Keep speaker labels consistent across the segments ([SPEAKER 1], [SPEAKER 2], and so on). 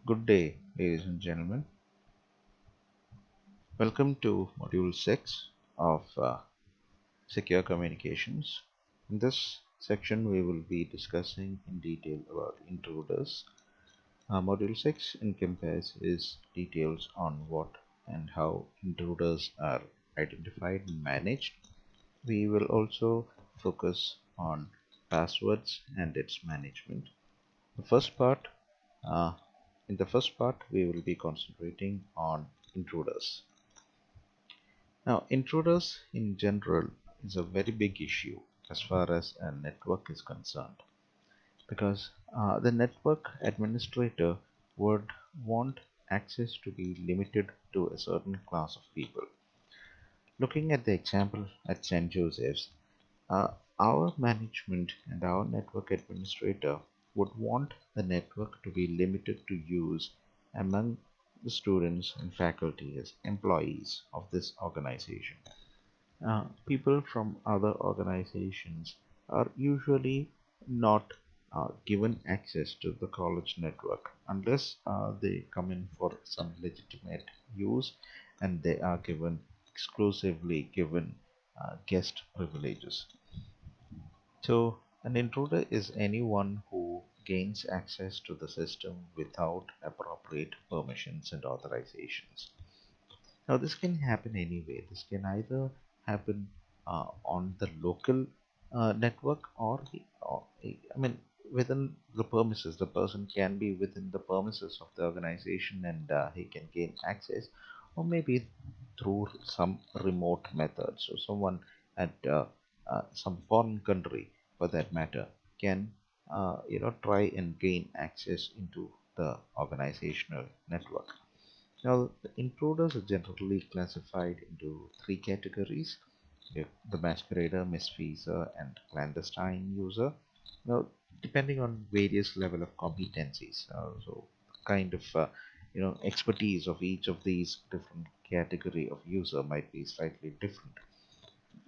[SPEAKER 1] Good day, ladies and gentlemen. Welcome to Module 6 of Secure Communications. In this section, we will be discussing in detail about intruders. Module 6 encompasses details on what and how intruders are identified and managed. We will also focus on passwords and its management. The first part, uh, in the first part, we will be concentrating on intruders. Now, intruders in general is a very big issue as far as a network is concerned because the network administrator would want access to be limited to a certain class of people. Looking at the example at St. Joseph's, our management and our network administrator would want the network to be limited to use among the students and faculty as employees of this organization. People from other organizations are usually not given access to the college network unless they come in for some legitimate use and they are given exclusively given guest privileges. So, an intruder is anyone who gains access to the system without appropriate permissions and authorizations. Now, this can happen anyway. This can either happen on the local network or, I mean, within the premises. The person can be within the premises of the organization and he can gain access, or maybe through some remote method. So, someone at some foreign country, for that matter, can try and gain access into the organizational network. Now, the intruders are generally classified into three categories: the masquerader, misfeaser, and clandestine user. Now, depending on various level of competencies, so kind of expertise of each of these different category of user might be slightly different.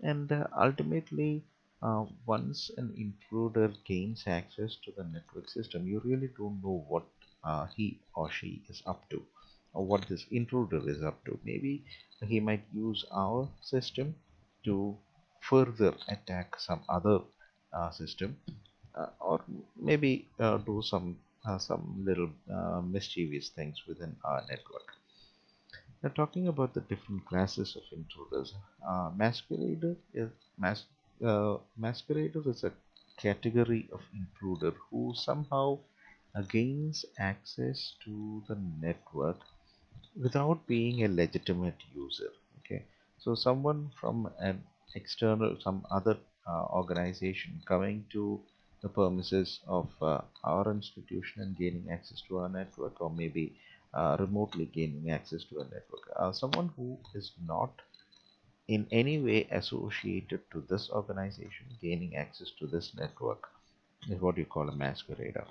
[SPEAKER 1] And ultimately, once an intruder gains access to the network system, you really don't know what he or she is up to, or what this intruder is up to. Maybe he might use our system to further attack some other system, or maybe do some little mischievous things within our network. Now, talking about the different classes of intruders, mas- masquerader is a category of intruder who somehow gains access to the network without being a legitimate user. Okay, so someone from an external, some other organization coming to the premises of our institution and gaining access to our network, or maybe remotely gaining access to a network. Someone who is not in any way associated to this organization gaining access to this network is what you call a masquerader.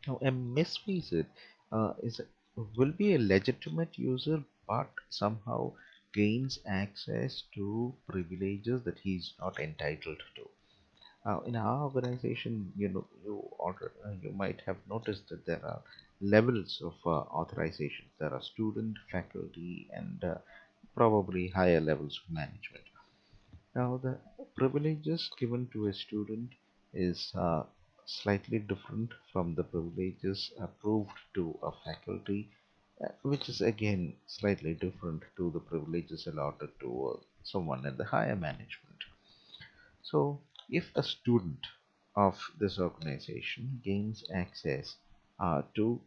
[SPEAKER 1] Now, a misfeasor will be a legitimate user, but somehow gains access to privileges that he is not entitled to. In our organization, you might have noticed that there are levels of authorization. There are student, faculty, and probably higher levels of management. Now, the privileges given to a student is slightly different from the privileges approved to a faculty, which is again slightly different to the privileges allotted to someone in the higher management. So, if a student of this organization gains access to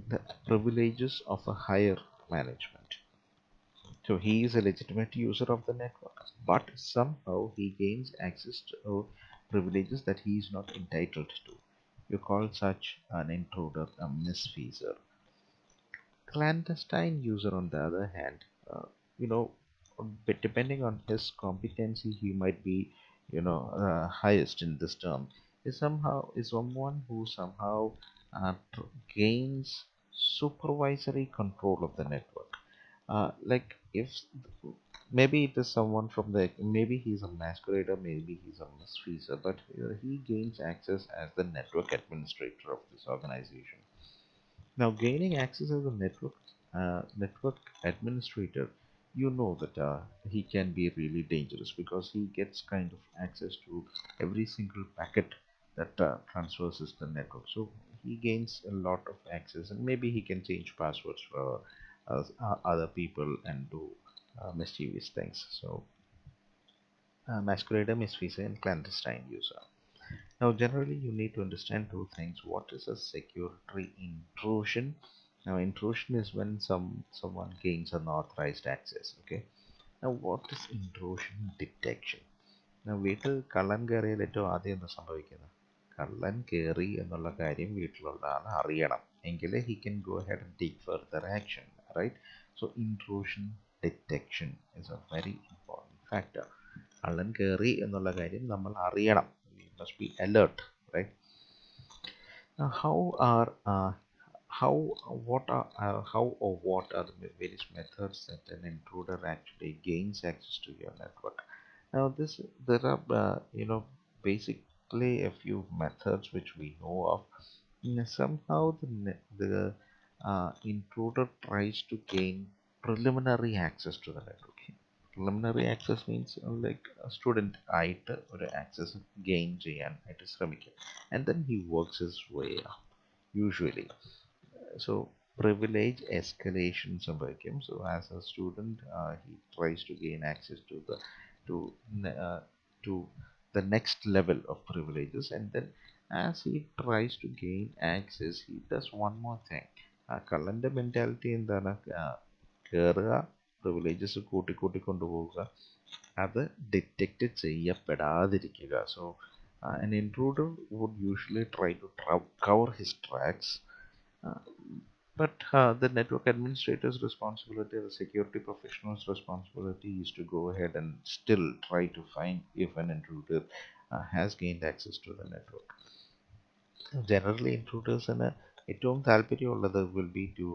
[SPEAKER 1] the privileges of a higher management, so he is a legitimate user of the network, but somehow he gains access to privileges that he is not entitled to. You call such an intruder a misfeasor. Clandestine user, on the other hand, you know, but depending on his competency, he might be, highest in this term. Is someone who somehow gains supervisory control of the network. Like if maybe it is someone from the maybe he's a masquerader, maybe he's a misfeasor, but he gains access as the network administrator of this organization. Now, gaining access as a network administrator, you know that he can be really dangerous because he gets kind of access to every single packet that transverses the network. So he gains a lot of access, and maybe he can change passwords for other people and do mischievous things. So, masquerader, misfeasor, and clandestine user. Now, generally, you need to understand two things. What is a security intrusion? Now, intrusion is when someone gains unauthorized access. Okay. Now, what is intrusion detection? Now, വീട്ടിൽ കള്ളൻ കയറിയാൽ ഏറ്റവും ആദ്യം എന്താ സംഭവിക്കുന്നത്? കള്ളൻ കയറി എന്നുള്ള കാര്യം വീട്ടിലുള്ള ആൾ അറിയണം എങ്കിലേ he can go ahead and take further action, right? So, intrusion detection is a very important factor. കള്ളൻ കയറി എന്നുള്ള കാര്യം നമ്മൾ അറിയണം. We must be alert, right? Now, how or what are the various methods that an intruder actually gains access to your network? Now, there are basically a few methods which we know of. Somehow the intruder tries to gain preliminary access to the network. Preliminary access means like a student ആയിട്ട് ഒരു access gain ചെയ്യാനായിട്ട് ശ്രമിക്കും, and then he works his way up usually. So privilege escalation സംഭവിക്കും. So as a student, he tries to gain access to uh, to the next level of privileges, and then as he tries to gain access, he does one more thing. കള്ളന്റെ mentality എന്താണ്? കയറുക, privileges കൂട്ടി കൂട്ടി കൊണ്ടുപോവുക, അത് detect ചെയ്യപ്പെടാതിരിക്കുക. So an intruder would usually try to cover his tracks. uh, but the network administrator's responsibility, the security professional's responsibility is to go ahead and still try to find if an intruder has gained access to the network. Generally, intruders ഏറ്റവും താല്പര്യമുള്ളത് will be to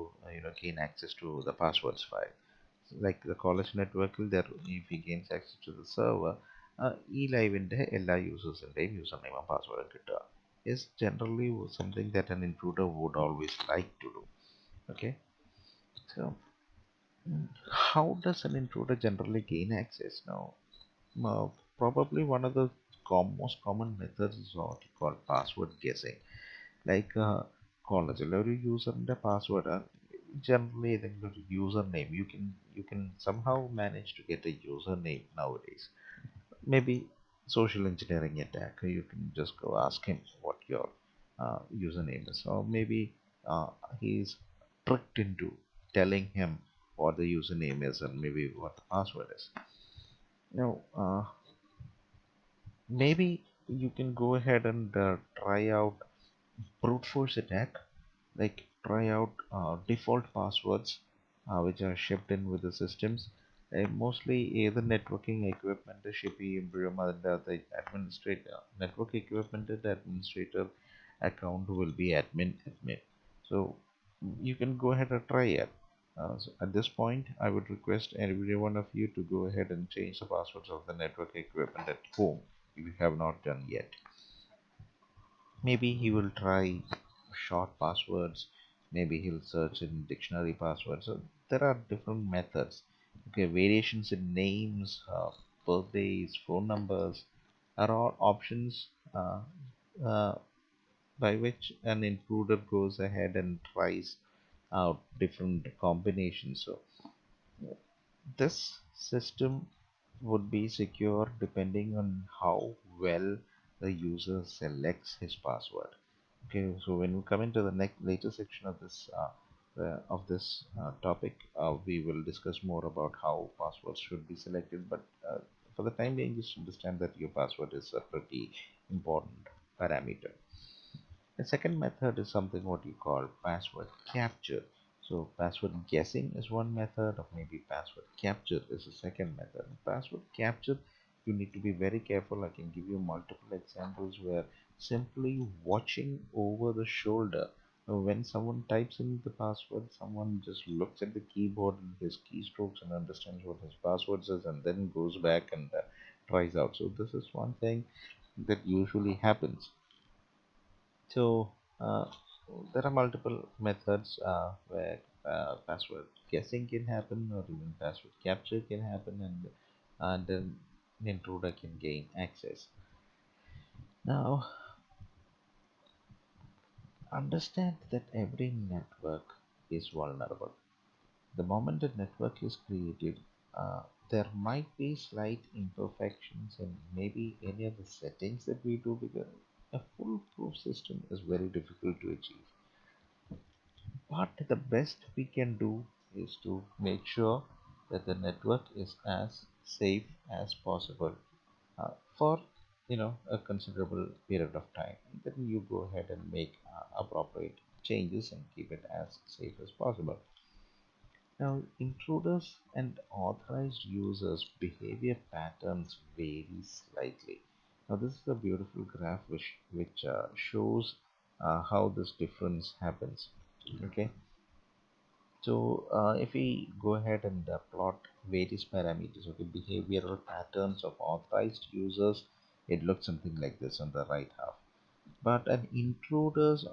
[SPEAKER 1] gain access to the passwords file. Like the college network, there if he gains access to the server, ഈ ലൈവിൻ്റെ എല്ലാ യൂസേഴ്സിൻ്റെയും user നെയിമും പാസ്വേഡും കിട്ടുക is generally something that an intruder would always like to do. Okay, so how does an intruder generally gain access? Now, uh, probably one of the most common methods is what you call password guessing. Like കോളേജിലെ ഒരു യൂസറിൻ്റെ password, generally ഏതെങ്കിലും ഒരു user name, you can somehow manage to get a user name nowadays. Maybe social engineering attack, you can just go ask him what your username is, or maybe he's tricked into telling him what the username is and maybe what the password is. Now, maybe you can go ahead and try out brute force attack, like try out default passwords which are shipped in with the systems. Mostly either networking equipment ship ചെയ്യുമ്പോഴും അതിൻ്റെ അകത്ത് administrator network equipment administrator account will be admin. So you can go ahead and try it. So at this point, I would request every one of you to go ahead and change the passwords of the network equipment at home if you have not done yet. Maybe he will try short passwords, maybe he'll search in dictionary passwords. So there are different methods. Okay, variations in names, birthdays, phone numbers are all options uh, by which an intruder goes ahead and tries out different combinations. So this system would be secure depending on how well the user selects his password. Okay, so when we come into the next later section of this topic, we will discuss more about how passwords should be selected. But for the time being, just understand that your password is a pretty important parameter. The second method is something what you call password capture. So password guessing is one method, or maybe password capture is a second method. Password capture, you need to be very careful. I can give you multiple examples where simply watching over the shoulder. When someone types in the password, someone just looks at the keyboard and his keystrokes and understands what his password is, and then goes back and tries out. So this is one thing that usually happens. So there are multiple methods where password guessing can happen, or even password capture can happen, and then an intruder can gain access. Now, understand that every network is vulnerable. The moment a network is created, there might be slight imperfections in maybe any of the settings that we do, because a foolproof system is very difficult to achieve. But the best we can do is to make sure that the network is as safe as possible for a considerable period of time. Then you go ahead and make appropriate changes and keep it as safe as possible. Now, intruders and authorized users' behavior patterns vary slightly. Now, this is a beautiful graph which shows how this difference happens. Okay, so if we go ahead and plot various parameters, okay, behavioral patterns of authorized users, it looks something like this on the right half. But an intruder's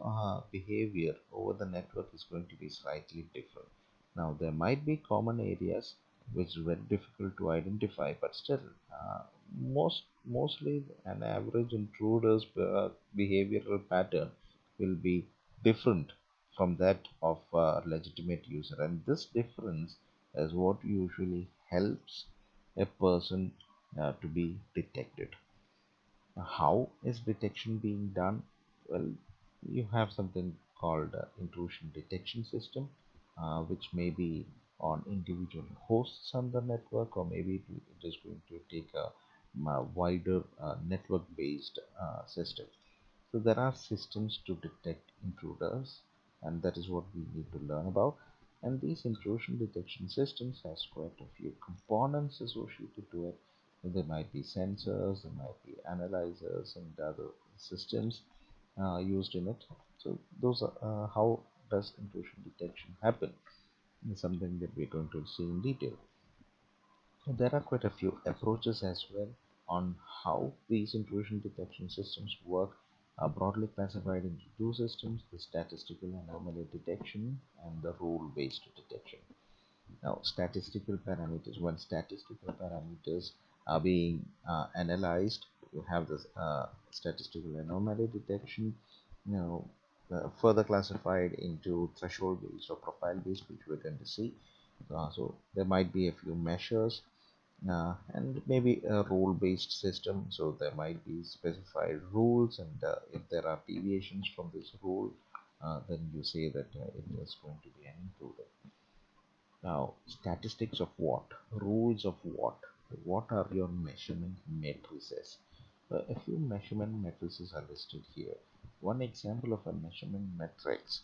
[SPEAKER 1] behavior over the network is going to be slightly different. Now, there might be common areas which is very difficult to identify, but still, mostly an average intruder's behavioral pattern will be different from that of a legitimate user, and this difference is what usually helps a person to be detected. How is detection being done? Well, you have something called intrusion detection system, which may be on individual hosts on the network, or maybe it is going to take a wider network-based system. So there are systems to detect intruders, and that is what we need to learn about. And these intrusion detection systems has quite a few components associated to it. There might be sensors, there might be analyzers, and other systems used in it. So those are how does intrusion detection happen? Is something that we're going to see in detail. So there are quite a few approaches as well on how these intrusion detection systems work, are broadly classified into two systems: the statistical anomaly detection and the rule-based detection. Now, statistical parameters, when statistical parameters are being analyzed, you have this statistical anomaly detection, you know, further classified into threshold based or profile based, which we're going to see. So there might be a few measures and maybe a rule based system. So there might be specified rules, and if there are deviations from this rule, then you say that it is going to be an intruder. Now, statistics of what? Rules of what? What are your measurement matrices? A few measurement matrices are listed here. One example of a measurement matrix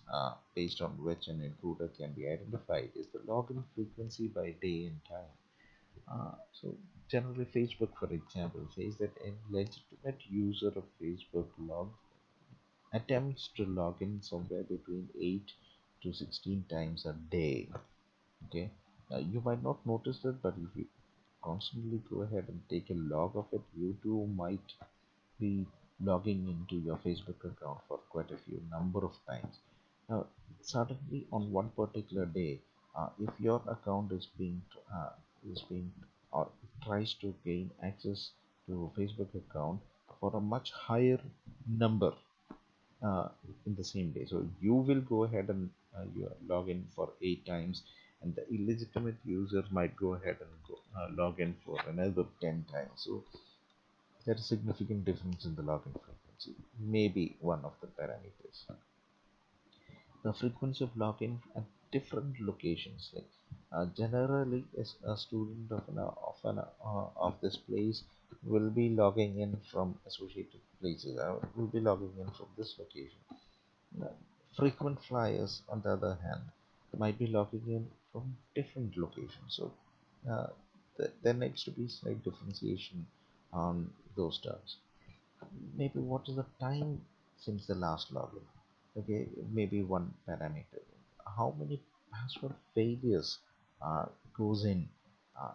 [SPEAKER 1] based on which an intruder can be identified is the login frequency by day and time. So, generally, Facebook, for example, says that a legitimate user of Facebook attempts to log in somewhere between 8 to 16 times a day. Okay, you might not notice that, but if you constantly go ahead and take a log of it, you too might be logging into your Facebook account for quite a few number of times. Now, suddenly on one particular day, if your account is being or tries to gain access to Facebook account for a much higher number uh, in the same day. So you will go ahead and you log in for 8 times, and the illegitimate user might go ahead and log in for another 10 times. So there is significant difference in the login frequency. Maybe one of the parameters. The frequency of login at different locations. Like generally, as a student of this place will be logging in from associated places. I will be logging in from this location. uh, Frequent flyers, on the other hand, might be logging in from different locations. So there needs to be slight differentiation on those terms. Maybe what is the time since the last login? Okay, maybe one parameter. How many password failures goes uh,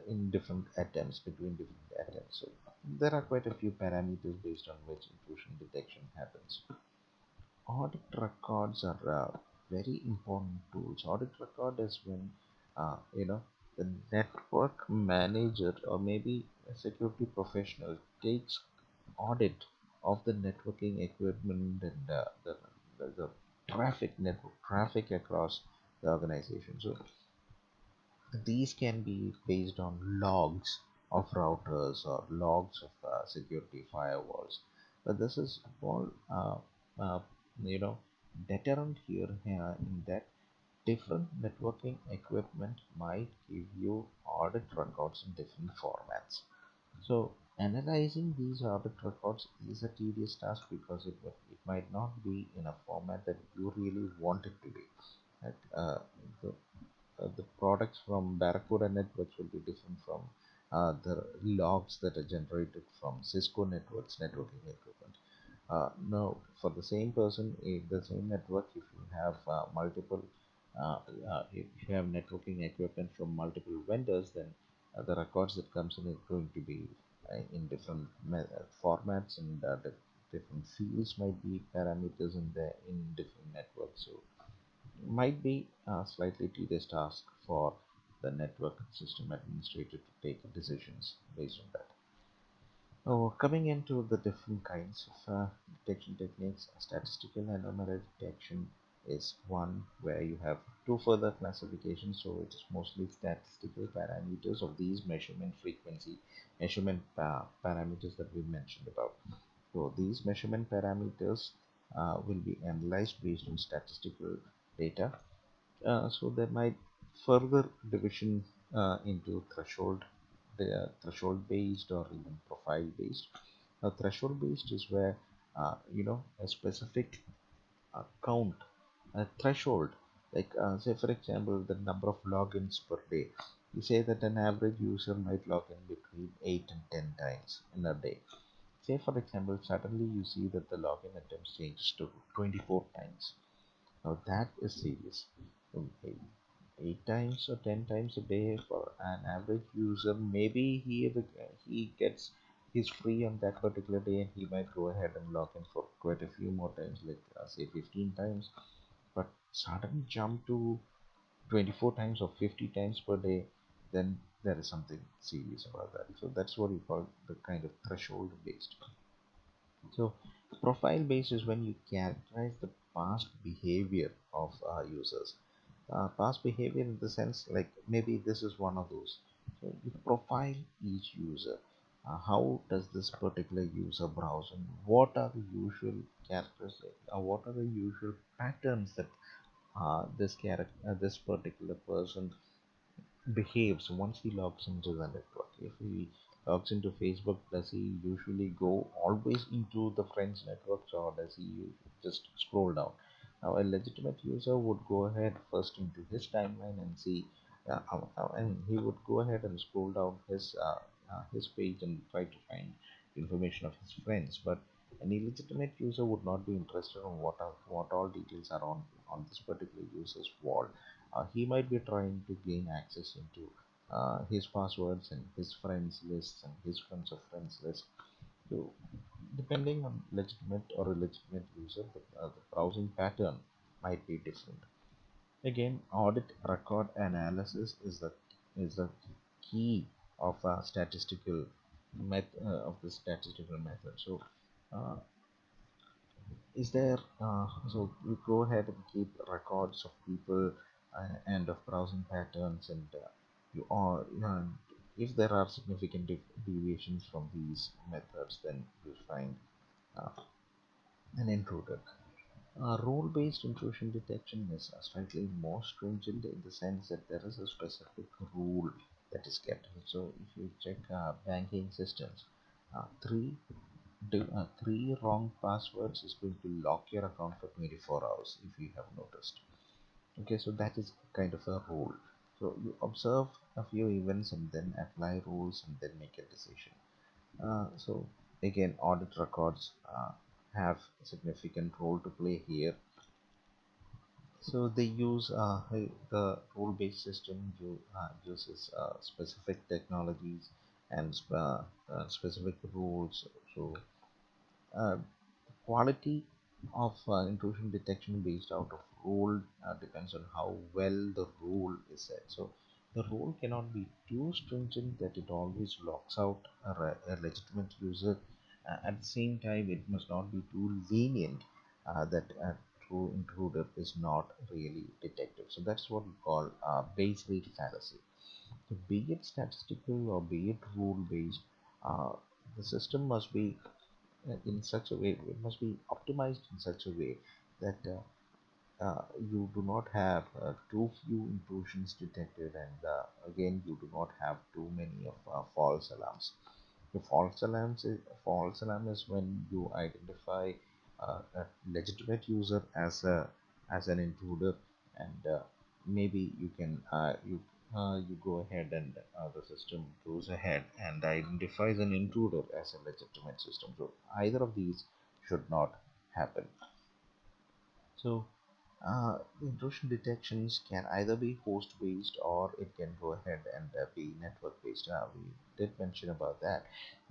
[SPEAKER 1] in different attempts, between different attempts? So there are quite a few parameters based on which intrusion detection happens. Audit records are very important tools. Audit record is when the network manager or maybe a security professional takes audit of the networking equipment and the traffic network traffic across the organization. So these can be based on logs of routers or logs of security firewalls. But this is all uh, you know deterrent here in that different networking equipment might give you audit records in different formats. So analyzing these audit records is a tedious task because it might not be in a format that you really want it to be. Right? The the products from Barracuda networks will be different from the logs that are generated from Cisco networks networking equipment. No, for the same person, the same network, if you have uh, if you have networking equipment from multiple vendors, then the records that comes in is going to be in different formats and different fields might be parameters in different networks. So might be a slightly tedious task for the network system administrator to take decisions based on that. Oh, coming into the different kinds of detection techniques, statistical anomaly detection is one where you have two further classifications. So it is mostly statistical parameters of these measurement frequency, measurement parameters that we mentioned about. So these measurement parameters will be analyzed based on statistical data. So there might further division into threshold based or even profile based. Now threshold based is where a specific count, a threshold, like say for example the number of logins per day. You say that an average user might log in between 8 and 10 times in a day. Say for example suddenly you see that the login attempts changes to 24 times. Now that is serious. Um, eight, 8 times or 10 times a day for an average user. Maybe he gets he's free on that particular day and he might go ahead and log in for quite a few more times, like say 15 times. But sudden jump to 24 times or 50 times per day, then there is something serious about that. So that's what you call the kind of threshold based. So profile based is when you characterize the past behavior of users. Past behavior in the sense like maybe this is one of those. So you profile each user. How does this particular user browse and what are the usual characteristics? What are the usual patterns that this particular person behaves once he logs into the network. If he logs into Facebook, does he usually go always into the friends networks or does he just scroll down? Now, a legitimate user would go ahead first into his timeline and see, and he would go ahead and scroll down his page and try to find information of his friends. But an illegitimate user would not be interested in what all details are on this particular user's wall. He might be trying to gain access into his passwords and his friends lists and his friends of friends list. So depending on legitimate or illegitimate user, the browsing pattern might be different. Again, audit record analysis is the key of a statistical of the statistical method. So uh, is there so you go ahead and keep records of people and of browsing patterns and you are if there are significant deviations from these methods, then you find uh, an intruder. Role-based intrusion detection is slightly more stringent in the sense that there is a specific rule that is kept. So if you check banking systems, three three wrong passwords is going to lock your account for 24 hours if you have noticed. Okay, so that is kind of a rule. So you observe a few events and then apply rules and then make a decision. So again, audit records have a significant role to play here. So they use the rule-based system uses specific technologies and specific rules. So uh, quality. of intrusion detection based out of rule depends on how well the rule is set. So the rule cannot be too stringent that it always locks out a legitimate user. At the same time, it must not be too lenient that a true intruder is not really detected. So that's what we call base rate fallacy. So be it statistical or be it rule based, uh, the system must be in such a way, it must be optimized in such a way that you do not have too few intrusions detected, and again you do not have too many of false alarms. The false alarm is when you identify a legitimate user as an intruder, and maybe you go ahead and the system goes ahead and identifies an intruder as a legitimate system. So either of these should not happen. So intrusion detections can either be host based or it can go ahead and be network based. We did mention about that.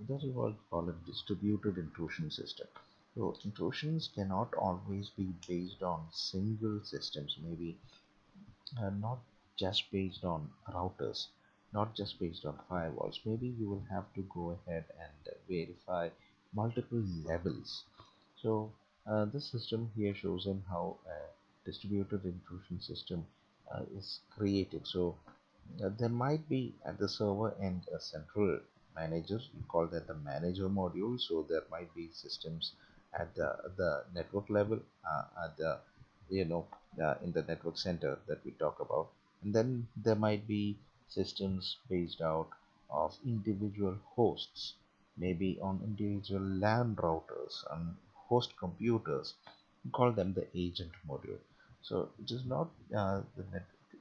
[SPEAKER 1] That is what we call a distributed intrusion system. So intrusions cannot always be based on single systems, maybe not just based on routers, not just based on firewalls. Maybe you will have to go ahead and verify multiple levels. So this system here shows in how a distributed intrusion system is created. So there might be at the server end a central manager. You call that the manager module. So there might be systems at the network level, at the you know in the network center that we talk about, and then there might be systems based out of individual hosts, maybe on individual LAN routers and host computers. We call them the agent module. So it is not the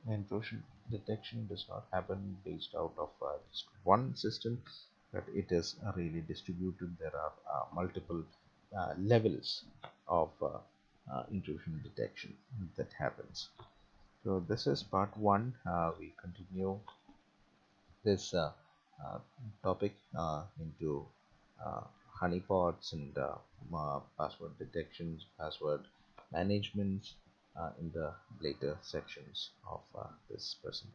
[SPEAKER 1] intrusion detection does not happen based out of just one system, but it is really distributed. There are multiple levels of intrusion detection that happens. So this is part one. We continue this uh, topic into uh, honeypots and password detections, password management in the later sections of this presentation.